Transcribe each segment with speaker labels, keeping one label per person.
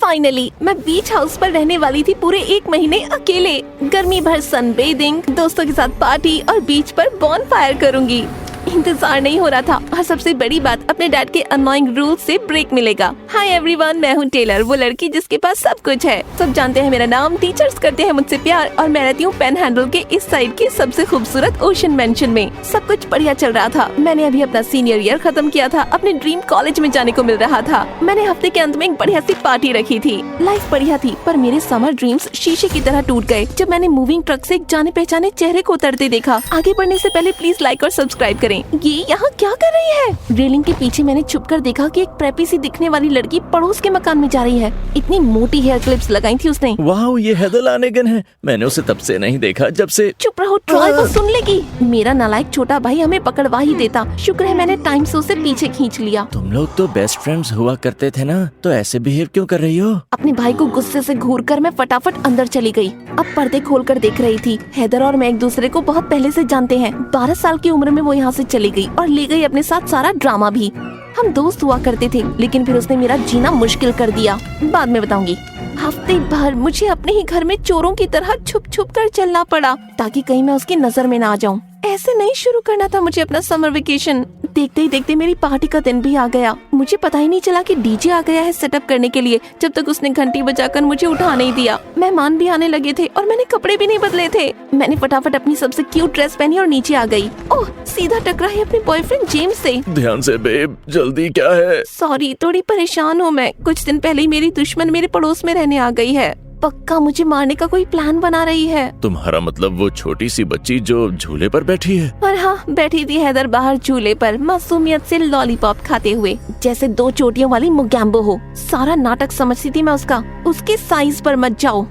Speaker 1: Finally मैं बीच house पर रहने वाली थी पूरे 1 महीने अकेले। गर्मी भर सनबेदिंग, दोस्तों के साथ पार्टी और बीच पर बॉनफायर करूंगी। इंतजार नहीं हो रहा था और सबसे बड़ी बात, अपने डैड के अननोइंग रूल से ब्रेक मिलेगा। हाय एवरीवन, मैं हूँ टेलर, वो लड़की जिसके पास सब कुछ है। सब जानते हैं मेरा नाम, टीचर्स करते हैं मुझसे प्यार और मैं रहती हूँ पेन हैंडल के इस साइड के सबसे खूबसूरत ओशन मेंशन में। सब कुछ बढ़िया चल रहा था। मैंने अभी अपना सीनियर ईयर खत्म किया था, अपने ड्रीम कॉलेज में जाने को मिल रहा था। मैंने हफ्ते के अंत में एक बढ़िया सी पार्टी रखी थी। लाइफ बढ़िया थी, पर मेरे समर ड्रीम्स शीशे की तरह टूट गए जब मैंने मूविंग ट्रक से एक जाने पहचाने चेहरे को उतरते देखा। आगे बढ़ने से पहले प्लीज लाइक और सब्सक्राइब करें। ये यहाँ क्या कर रही है? रेलिंग के पीछे मैंने छुपकर देखा कि एक प्रेपी सी दिखने वाली लड़की पड़ोस के मकान में जा रही है। इतनी मोटी हेयर क्लिप्स लगाई थी उसने।
Speaker 2: वाह, ये हेदर लानेगन है। मैंने उसे तब से नहीं देखा जब से।
Speaker 1: चुप रहो, ट्रॉय को सुन लेगी। मेरा नालायक छोटा भाई हमें पकड़वा ही देता। शुक्र है मैंने टाइम से उसे पीछे खींच लिया।
Speaker 2: तुम लोग तो बेस्ट फ्रेंड्स हुआ करते थे ना, तो ऐसे बिहेव क्यों कर रही हो?
Speaker 1: अपने भाई को गुस्से से घूरकर मैं फटाफट अंदर चली गई। अब पर्दे खोलकर देख रही थी। हैदर और मैं एक दूसरे को बहुत पहले से जानते हैं। 12 साल की उम्र में वो यहाँ से चली गई और ले गई अपने साथ सारा ड्रामा भी। हम दोस्त हुआ करते थे, लेकिन फिर उसने मेरा जीना मुश्किल कर दिया। बाद में बताऊंगी। हफ्ते भर मुझे अपने ही घर में चोरों की तरह छुप छुप कर चलना पड़ा ताकि कहीं मैं उसकी नजर में ना आ जाऊं। ऐसे नहीं शुरू करना था मुझे अपना समर वेकेशन। देखते ही देखते मेरी पार्टी का दिन भी आ गया। मुझे पता ही नहीं चला कि डीजे आ गया है सेटअप करने के लिए, जब तक उसने घंटी बजाकर मुझे उठा नहीं दिया। मेहमान भी आने लगे थे और मैंने कपड़े भी नहीं बदले थे। मैंने फटाफट अपनी सबसे क्यूट ड्रेस पहनी और नीचे आ गई। ओह, सीधा टकरा है अपने बॉयफ्रेंड जेम्स से।
Speaker 2: ध्यान से बेब, जल्दी क्या है?
Speaker 1: सॉरी, थोड़ी परेशान हूँ मैं। कुछ दिन पहले ही मेरी दुश्मन मेरे पड़ोस में रहने आ गई है। पक्का मुझे मारने का कोई प्लान बना रही है।
Speaker 2: तुम्हारा मतलब वो छोटी सी बच्ची जो झूले पर बैठी है?
Speaker 1: और हाँ, बैठी थी हैदर बाहर झूले पर मासूमियत से लॉलीपॉप खाते हुए, जैसे 2 चोटियों वाली मुगैम्बो हो। सारा नाटक समझती थी मैं उसका। उसके साइज पर मत जाओ।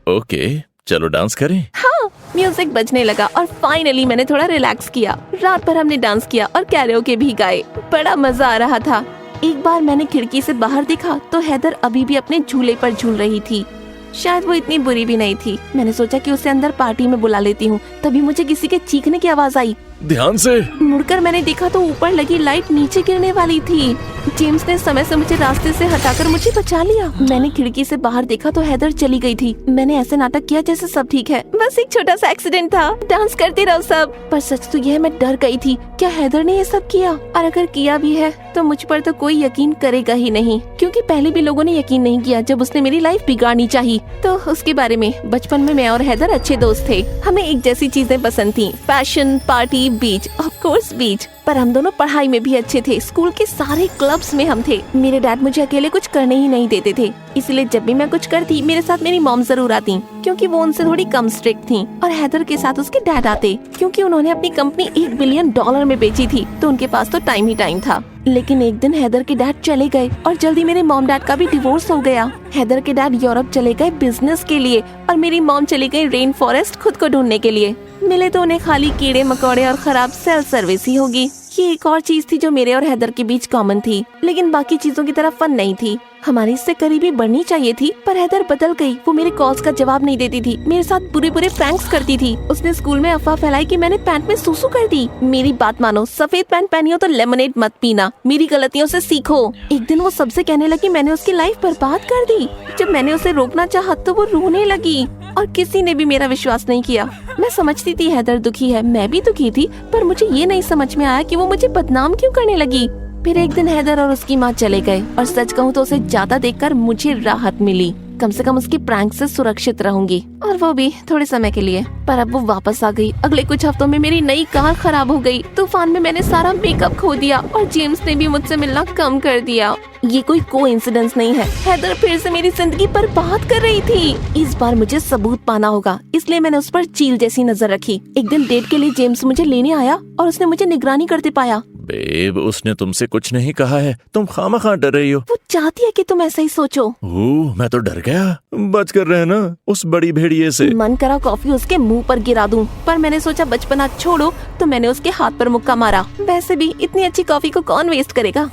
Speaker 2: ओके, चलो डांस करें।
Speaker 1: हाँ, म्यूजिक बजने लगा और फाइनली मैंने थोड़ा रिलैक्स किया। रात भर हमने डांस किया और कैरियोके भी गाए। बड़ा मजा आ रहा था। एक बार मैंने खिड़की से बाहर देखा तो हैदर अभी भी अपने झूले पर झूल रही थी। शायद वो इतनी बुरी भी नहीं थी। मैंने सोचा कि उसे अंदर पार्टी में बुला लेती हूँ। तभी मुझे किसी के चीखने की आवाज आई।
Speaker 2: ध्यान से।
Speaker 1: मुड़कर मैंने देखा तो ऊपर लगी लाइट नीचे गिरने वाली थी। जेम्स ने समय से मुझे रास्ते से हटाकर मुझे बचा लिया। मैंने खिड़की से बाहर देखा तो हैदर चली गई थी। मैंने ऐसे नाटक किया जैसे सब ठीक है। बस एक छोटा सा एक्सीडेंट था। डांस करते रहो सब। पर सच तो यह, मैं डर गई थी। क्या हैदर ने ये सब किया? और अगर किया भी है तो मुझ पर तो कोई यकीन करेगा ही नहीं, क्योंकि पहले भी लोगों ने यकीन नहीं किया जब उसने मेरी लाइफ बिगाड़नी चाहिए। तो उसके बारे में, बचपन में मैं और हैदर अच्छे दोस्त थे। हमें एक जैसी चीजें पसंद थी, fashion, party, beach, of course beach. पर हम दोनों पढ़ाई में भी अच्छे थे। स्कूल के सारे क्लब्स में हम थे। मेरे डैड मुझे अकेले कुछ करने ही नहीं देते थे, इसलिए जब भी मैं कुछ करती मेरे साथ मेरी मॉम जरूर आती, क्योंकि वो उनसे थोड़ी कम स्ट्रिक्ट थी। और हैदर के साथ उसके डैड आते, क्योंकि उन्होंने अपनी कंपनी $1 बिलियन में बेची थी, तो उनके पास तो टाइम ही टाइम था। लेकिन एक दिन हैदर के डैड चले गए और जल्दी मेरे मॉम डैड का भी डिवोर्स हो गया। हैदर के डैड यूरोप चले गए बिजनेस के लिए और मेरी मॉम चली गई रेन फॉरेस्ट खुद को ढूंढने के लिए। मिले तो उन्हें खाली कीड़े मकोड़े और खराब सेल्फ सर्विस ही होगी। ये एक और चीज थी जो मेरे और हैदर के बीच कॉमन थी, लेकिन बाकी चीजों की तरह फन नहीं थी। हमारी इससे करीबी बढ़नी चाहिए थी, पर हैदर बदल गई। वो मेरे कॉल्स का जवाब नहीं देती थी, मेरे साथ बुरे बुरे प्रैंक्स करती थी। उसने स्कूल में अफवाह फैलाई कि मैंने पैंट में सूसू कर दी। मेरी बात मानो, सफेद पैंट पहनी हो तो लेमनेड मत पीना। मेरी गलतियों से सीखो। एक दिन वो सबसे कहने लगी मैंने उसकी लाइफ बर्बाद कर दी। जब मैंने उसे रोकना चाहा तो वो रोने लगी और किसी ने भी मेरा विश्वास नहीं किया। मैं समझती थी हैदर दुखी है, मैं भी दुखी थी, पर मुझे ये नहीं समझ में आया कि वो मुझे बदनाम क्यों करने लगी। फिर एक दिन हैदर और उसकी माँ चले गए और सच कहूँ तो उसे ज्यादा देखकर मुझे राहत मिली। कम से कम उसकी प्रैंक से सुरक्षित रहूंगी, और वो भी थोड़े समय के लिए। पर अब वो वापस आ गई। अगले कुछ हफ्तों में मेरी नई कार खराब हो गई। तूफान में मैंने सारा मेकअप खो दिया और जेम्स ने भी मुझसे मिलना कम कर दिया। ये कोई कोइंसिडेंस नहीं है। हैदर फिर से मेरी जिंदगी बर्बाद कर रही थी। इस बार मुझे सबूत पाना होगा, इसलिए मैंने उस पर चील जैसी नजर रखी। एक दिन डेट के लिए जेम्स मुझे लेने आया और उसने मुझे निगरानी करते पाया।
Speaker 2: बेब, उसने तुमसे कुछ नहीं कहा है, तुम खामखा डर रही हो।
Speaker 1: वो चाहती है कि तुम ऐसा ही सोचो।
Speaker 2: मैं तो डर गया। बच कर रहना उस बड़ी भेड़िए से।
Speaker 1: मन करा कॉफी उसके मुंह पर गिरा दूं, पर मैंने सोचा बचपना छोड़ो, तो मैंने उसके हाथ पर मुक्का मारा। वैसे भी इतनी अच्छी कॉफी को कौन वेस्ट करेगा।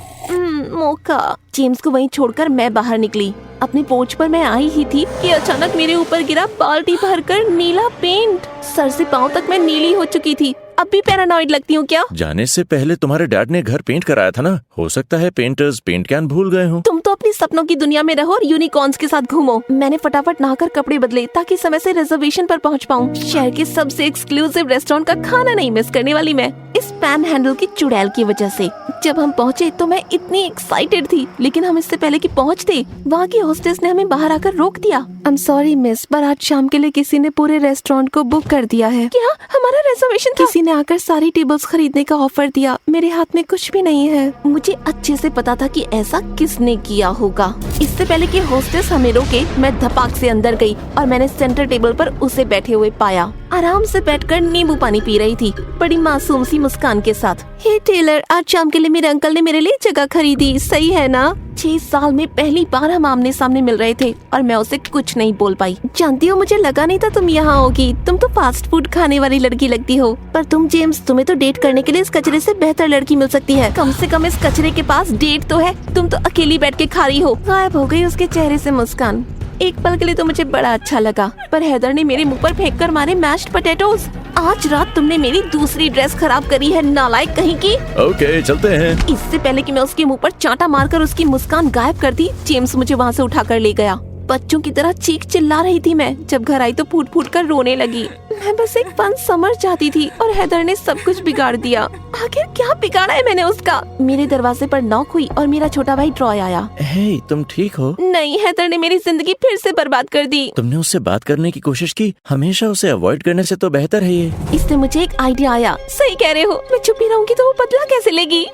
Speaker 1: मौका। जेम्स को वहीं छोड़कर मैं बाहर निकली। अपने पोर्च पर मैं आई ही थी कि अचानक मेरे ऊपर गिरा बाल्टी भरकर नीला पेंट। सर से पांव तक मैं नीली हो चुकी थी। अब भी पैरानॉइड लगती हूँ क्या?
Speaker 2: जाने से पहले तुम्हारे डैड ने घर पेंट कराया था ना, हो सकता है पेंटर्स पेंट कैन भूल गए हों।
Speaker 1: तुम तो अपनी सपनों की दुनिया में रहो और यूनिकॉर्न्स के साथ घूमो। मैंने फटाफट नहाकर कपड़े बदले ताकि समय से रिजर्वेशन पर पहुंच पाऊं। शहर के सबसे एक्सक्लूसिव रेस्टोरेंट का खाना नहीं मिस करने वाली मैं, इस पैन हैंडल की चुड़ैल की वजह से। जब हम पहुंचे तो मैं इतनी एक्साइटेड थी, लेकिन हम इससे पहले कि पहुंचते वहाँ की होस्टेस ने हमें बाहर आकर रोक दिया। आई एम सॉरी मिस, पर आज शाम के लिए किसी ने पूरे रेस्टोरेंट को बुक कर दिया है। क्या हमारा रिजर्वेशन था? किसी ने आकर सारी टेबल्स खरीदने का ऑफर दिया। मेरे हाथ में कुछ भी नहीं है। मुझे अच्छे से पता था कि ऐसा किसने किया होगा। इससे पहले कि होस्टेस हमें रोके, मैं धपाक से अंदर गई और मैंने सेंटर टेबल पर उसे बैठे हुए पाया। आराम से बैठकर नींबू पानी पी रही थी, बड़ी मासूम सी मुस्कान के साथ। हे टेलर, आज शाम के लिए मेरे अंकल ने मेरे लिए जगह खरीदी, सही है ना? 6 साल में पहली बार हम आमने सामने मिल रहे थे और मैं उसे कुछ नहीं बोल पाई। जानती हो, मुझे लगा नहीं था तुम यहाँ होगी। तुम तो फास्ट फूड खाने वाली लड़की लगती हो। पर तुम जेम्स, तुम्हें तो डेट करने के लिए इस कचरे से बेहतर लड़की मिल सकती है। कम से कम इस कचरे के पास डेट तो है। तुम तो अकेली बैठ के खा रही हो। गायब हो गई उसके चेहरे से मुस्कान। एक पल के लिए तो मुझे बड़ा अच्छा लगा, पर हैदर ने मेरे मुंह पर फेंक कर मारे मैश्ड पोटैटोज। आज रात तुमने मेरी दूसरी ड्रेस खराब करी है, नालायक कहीं की।
Speaker 2: ओके, चलते हैं।
Speaker 1: इससे पहले कि मैं उसके मुंह पर चांटा मारकर उसकी मुस्कान गायब कर दी, जेम्स मुझे वहाँ से उठाकर ले गया। बच्चों की तरह चीख चिल्ला रही थी मैं। जब घर आई तो फूट फूट कर रोने लगी। मैं बस एक फन समर चाहती थी और हैदर ने सब कुछ बिगाड़ दिया। आखिर क्या बिगाड़ा है मैंने उसका? मेरे दरवाजे पर नॉक हुई और मेरा छोटा भाई ट्रॉय आया।
Speaker 2: हे, तुम ठीक हो?
Speaker 1: नहीं, हैदर ने मेरी जिंदगी फिर से बर्बाद कर दी।
Speaker 2: तुमने उससे बात करने की कोशिश की? हमेशा उसे अवॉइड करने से तो बेहतर है ये।
Speaker 1: इससे मुझे एक आइडिया आया। सही कह रहे हो, मैं चुप ही रहूंगी तो वो बदला कैसे लेगी?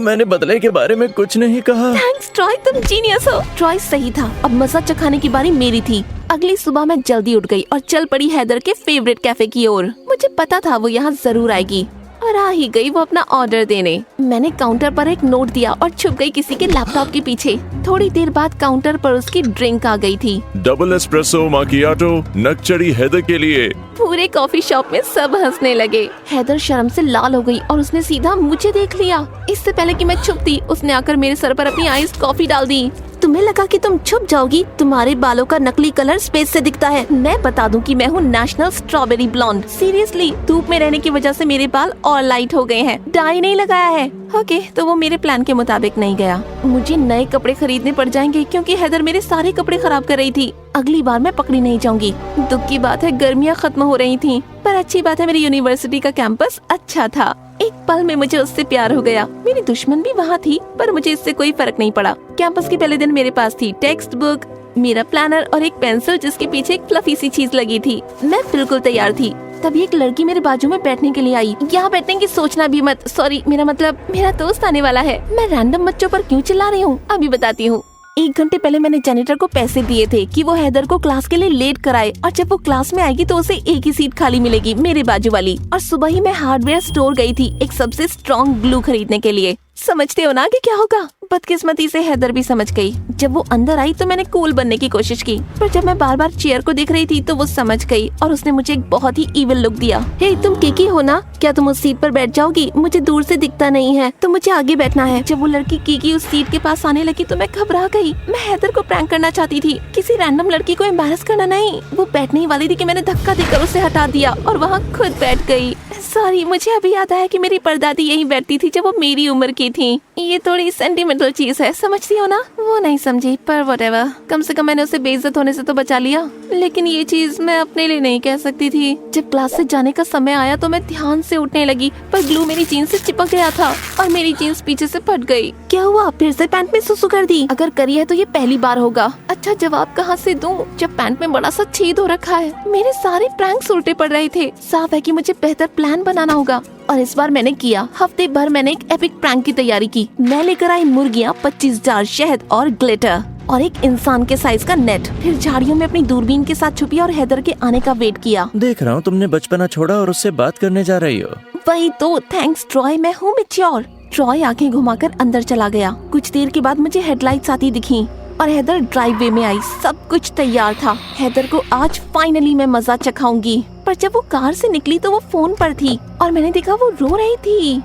Speaker 2: मैंने बदले के बारे में कुछ नहीं कहा।
Speaker 1: थैंक्स ट्रॉय, तुम जीनियस हो। ट्रॉय सही था। अब मजा चखाने की बारी मेरी थी। अगली सुबह मैं जल्दी उठ गई और चल पड़ी हैदर के फेवरेट कैफे की ओर। मुझे पता था वो यहाँ जरूर आएगी और आ ही गई वो अपना ऑर्डर देने। मैंने काउंटर पर एक नोट दिया और छुप गई किसी के लैपटॉप के पीछे। थोड़ी देर बाद काउंटर पर उसकी ड्रिंक आ गई थी।
Speaker 2: डबल एस्प्रेसो माकियाटो नकचड़ी हैदर के लिए।
Speaker 1: पूरे कॉफी शॉप में सब हंसने लगे। हैदर शर्म से लाल हो गई और उसने सीधा मुझे देख लिया। इससे पहले कि मैं छुप थी, उसने आकर मेरे सर पर अपनी आइस कॉफी डाल दी। तुम्हें लगा कि तुम छुप जाओगी? तुम्हारे बालों का नकली कलर स्पेस से दिखता है। मैं बता दूं कि मैं हूँ नेशनल स्ट्रॉबेरी ब्लॉन्ड। सीरियसली, धूप में रहने की वजह से मेरे बाल और लाइट हो गए हैं। डाई नहीं लगाया है। ओके, तो वो मेरे प्लान के मुताबिक नहीं गया। मुझे नए कपड़े खरीदने पड़ जाएंगे क्योंकि हैदर मेरे सारे कपड़े खराब कर रही थी। अगली बार मैं पकड़ी नहीं जाऊंगी। दुख की बात है, गर्मियाँ खत्म हो रही थी, पर अच्छी बात है मेरी यूनिवर्सिटी का कैंपस अच्छा था। एक पल में मुझे उससे प्यार हो गया। मेरी दुश्मन भी वहाँ थी, पर मुझे इससे कोई फर्क नहीं पड़ा। कैंपस के पहले दिन मेरे पास थी टेक्स्ट बुक, मेरा प्लानर और एक पेंसिल जिसके पीछे एक फ्लफी सी चीज लगी थी। मैं बिल्कुल तैयार थी। तभी एक लड़की मेरे बाजू में बैठने के लिए आई। यहाँ बैठने की सोचना भी मत। सॉरी, मेरा मतलब मेरा दोस्त आने वाला है। मैं रैंडम बच्चों पर क्यों चिल्ला रही हूँ, अभी बताती हूँ। 1 घंटे पहले मैंने जेनिटर को पैसे दिए थे कि वो हैदर को क्लास के लिए लेट कराए और जब वो क्लास में आएगी तो उसे एक ही सीट खाली मिलेगी, मेरे बाजू वाली। और सुबह ही मैं हार्डवेयर स्टोर गई थी एक सबसे स्ट्रॉन्ग ग्लू खरीदने के लिए। समझते हो ना कि क्या होगा? बदकिस्मती से हैदर भी समझ गई। जब वो अंदर आई तो मैंने कूल बनने की कोशिश की, पर जब मैं बार बार चेयर को देख रही थी तो वो समझ गई और उसने मुझे एक बहुत ही इविल लुक दिया। हे, तुम केकी हो ना? क्या तुम उस सीट पर बैठ जाओगी? मुझे दूर से दिखता नहीं है, तो मुझे आगे बैठना है। जब वो लड़की केकी उस सीट के पास आने लगी तो मैं घबरा गई। मैं हैदर को प्रैंक करना चाहती थी, किसी रैंडम लड़की को एम्बैरस करना नहीं। वो बैठने ही वाली थी कि मैंने धक्का देकर उसे हटा दिया और वहाँ खुद बैठ गई। सॉरी, मुझे अभी याद आया कि मेरी परदादी यहीं बैठती थी जब वो मेरी उम्र की थी। ये थोड़ी सेंटिमेंटल चीज है, समझती हो ना? वो नहीं समझी, पर व्हाटएवर। कम से कम मैंने उसे बेइज्जत होने से तो बचा लिया। लेकिन ये चीज मैं अपने लिए नहीं कह सकती थी। जब क्लास से जाने का समय आया तो मैं ध्यान से उठने लगी, पर ग्लू मेरी जीन्स से चिपक गया था और मेरी जीन्स पीछे से फट गई। क्या हुआ? फिर से पैंट में सुसु कर दी? अगर करी है तो ये पहली बार होगा। अच्छा, जवाब कहाँ से दूं जब पैंट में बड़ा सा छेद हो रखा है? मेरे सारे प्रैंक्स उल्टे पड़ रहे थे। साफ है कि मुझे बेहतर प्लान बनाना होगा और इस बार मैंने किया। हफ्ते भर मैंने एक एपिक प्रैंक की तैयारी की। मैं लेकर आई मुर्गियाँ, 25 जार शहद और ग्लिटर और एक इंसान के साइज का नेट। फिर झाड़ियों में अपनी दूरबीन के साथ छुपी और हैदर के आने का वेट किया।
Speaker 2: देख रहा हूँ तुमने बचपना छोड़ा और उससे बात करने जा रही हो।
Speaker 1: वही तो, थैंक्स ट्रॉय, मैं हूँ मैच्योर। ट्रॉय आंखें घुमाकर अंदर चला गया। कुछ देर के बाद मुझे हेडलाइट्स आती दिखी और हैदर ड्राइववे में आई। सब कुछ तैयार था। हैदर को आज फाइनली मैं मजा चखाऊंगी। पर जब वो कार से निकली तो वो फोन पर थी और मैंने देखा वो रो रही थी।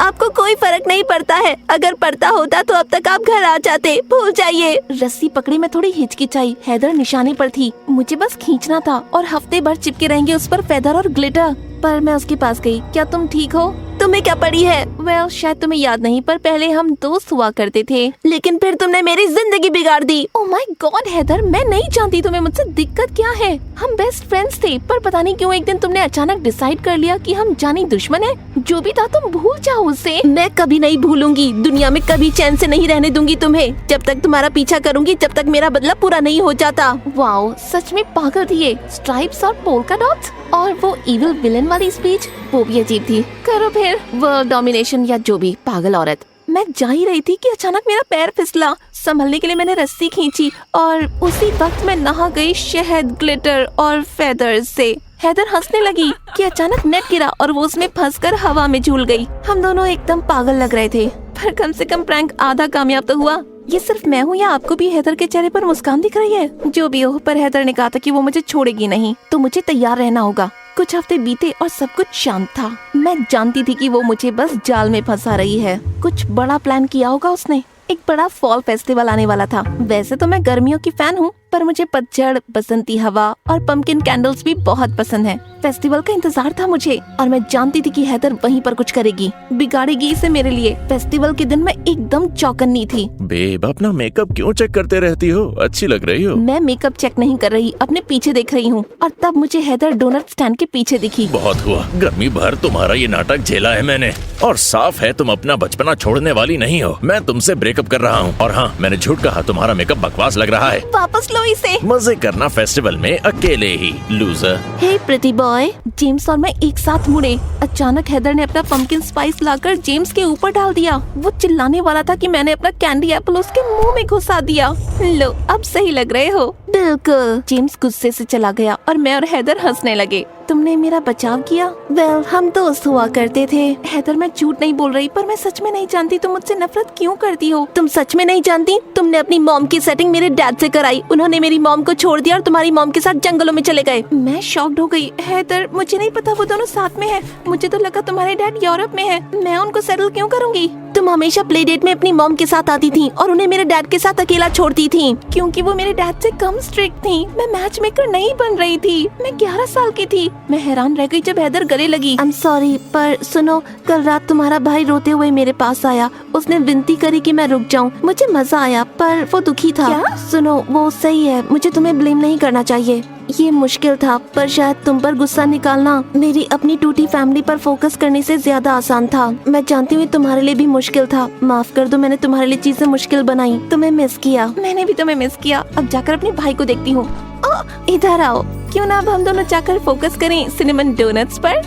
Speaker 1: आपको कोई फर्क नहीं पड़ता है। अगर पड़ता होता तो अब तक आप घर आ जाते। भूल जाइए। रस्सी पकड़ी मैं थोड़ी हिचकिचाई। हैदर निशाने पर थी, मुझे बस खींचना था और हफ्ते भर चिपके रहेंगे उस पर फेदर और ग्लिटर। पर मैं उसके पास गई। क्या तुम ठीक हो? तुम्हें क्या पड़ी है? वेल, शायद तुम्हें याद नहीं, पर पहले हम दोस्त हुआ करते थे, लेकिन फिर तुमने मेरी जिंदगी बिगाड़ दी। ओह माय गॉड हैदर, मैं नहीं जानती तुम्हें मुझसे दिक्कत क्या है। हम बेस्ट फ्रेंड्स थे, पर पता नहीं क्यों एक दिन तुमने अचानक डिसाइड कर लिया कि हम जानी दुश्मन हैं। जो भी था तुम भूल जाओ उसे। मैं कभी नहीं भूलूंगी। दुनिया में कभी चैन से नहीं रहने दूंगी तुम्हें। जब तक तुम्हारा पीछा करूंगी, जब तक मेरा बदला पूरा नहीं हो जाता। वाओ, सच में पागल थी ये। स्ट्राइप्स और पोल्का डॉट्स और वो इविल विलन वाली स्पीच, वो भी अजीब थी। करो फिर। वर्ल्ड डोमिनेशन या जो भी, पागल औरत। मैं जा ही रही थी कि अचानक मेरा पैर फिसला। संभलने के लिए मैंने रस्सी खींची और उसी वक्त मैं नहा गई शहद, ग्लिटर और फेदर्स से। हैदर हंसने लगी कि अचानक नेट गिरा और वो उसमें फंसकर हवा में झूल गई। हम दोनों एकदम पागल लग रहे थे, पर कम से कम प्रैंक आधा कामयाब तो हुआ। ये सिर्फ मैं हूँ या आपको भी हैदर के चेहरे पर मुस्कान दिख रही है? जो भी हो, पर हैदर ने कहा था कि वो मुझे छोड़ेगी नहीं, तो मुझे तैयार रहना होगा। कुछ हफ्ते बीते और सब कुछ शांत था। मैं जानती थी कि वो मुझे बस जाल में फंसा रही है। कुछ बड़ा प्लान किया होगा उसने। एक बड़ा फॉल फेस्टिवल आने वाला था। वैसे तो मैं गर्मियों की फैन हूँ, पर मुझे पतझड़, बसंती हवा और पंपकिन कैंडल्स भी बहुत पसंद है। फेस्टिवल का इंतजार था मुझे और मैं जानती थी कि हैदर वहीं पर कुछ करेगी, बिगाड़ेगी इसे मेरे लिए। फेस्टिवल के दिन मैं एकदम चौकन्नी थी।
Speaker 2: बेब, अपना मेकअप क्यों चेक करते रहती हो? अच्छी लग रही हो।
Speaker 1: मैं मेकअप चेक नहीं कर रही, अपने पीछे देख रही हूँ। और तब मुझे हैदर डोनट स्टैंड के पीछे दिखी।
Speaker 2: बहुत हुआ, गर्मी भर तुम्हारा ये नाटक झेला है मैंने, और साफ है तुम अपना बचपना छोड़ने वाली नहीं हो। मैं तुमसे ब्रेकअप कर रहा हूँ। और हाँ, मैंने झूठ कहा, तुम्हारा मेकअप बकवास लग रहा है।
Speaker 1: वापस लो इसे।
Speaker 2: मजे करना फेस्टिवल में अकेले ही, लूजर।
Speaker 1: हे प्रिटी बॉय। जेम्स और मैं एक साथ मुड़े। अचानक हैदर ने अपना पंपकिन स्पाइस लाकर जेम्स के ऊपर डाल दिया। वो चिल्लाने वाला था कि मैंने अपना कैंडी एप्पल उसके मुंह में घुसा दिया। लो, अब सही लग रहे हो। बिल्कुल। जेम्स गुस्से से चला गया और मैं और हैदर हंसने लगे। तुमने मेरा बचाव किया। वेल, हम दोस्त हुआ करते थे। हैदर, मैं झूठ नहीं बोल रही, पर मैं सच में नहीं जानती तुम मुझसे नफरत क्यों करती हो। तुम सच में नहीं जानती? तुमने अपनी मॉम की सेटिंग मेरे डैड से कराई। उन्होंने मेरी मॉम को छोड़ दिया और तुम्हारी मॉम के साथ जंगलों में चले गए। मैं शॉक्ड हो गई। हैदर, मुझे नहीं पता वो दोनों साथ में है। मुझे तो लगा तुम्हारे डैड यूरोप में है। मैं उनको सेटल क्यों करूंगी? तुम हमेशा प्ले डेट में अपनी मॉम के साथ आती थी और उन्हें मेरे डैड के साथ अकेला छोड़ती थी, क्योंकि वो मेरे डैड से कम स्ट्रिक्ट थी। मैं मैच मेकर नहीं बन रही थी। मैं 11 साल की थी। मैं हैरान रह गई जब हैदर गले लगी। आई एम सॉरी, पर सुनो, कल रात तुम्हारा भाई रोते हुए मेरे पास आया। उसने विनती करी कि मैं रुक जाऊं। मुझे मजा आया, पर वो दुखी था। क्या? सुनो, वो सही है, मुझे तुम्हें ब्लेम नहीं करना चाहिए। ये मुश्किल था, पर शायद तुम पर गुस्सा निकालना मेरी अपनी टूटी फैमिली पर फोकस करने से ज्यादा आसान था। मैं जानती हूँ तुम्हारे लिए भी मुश्किल था। माफ कर दो, मैंने तुम्हारे लिए चीजें मुश्किल बनाई। तुम्हें मिस किया। मैंने भी तुम्हें मिस किया। अब जाकर अपने भाई को देखती हूँ। इधर आओ। क्यों ना अब हम दोनों जाकर फोकस करें सिनेमन डोनट्स पर।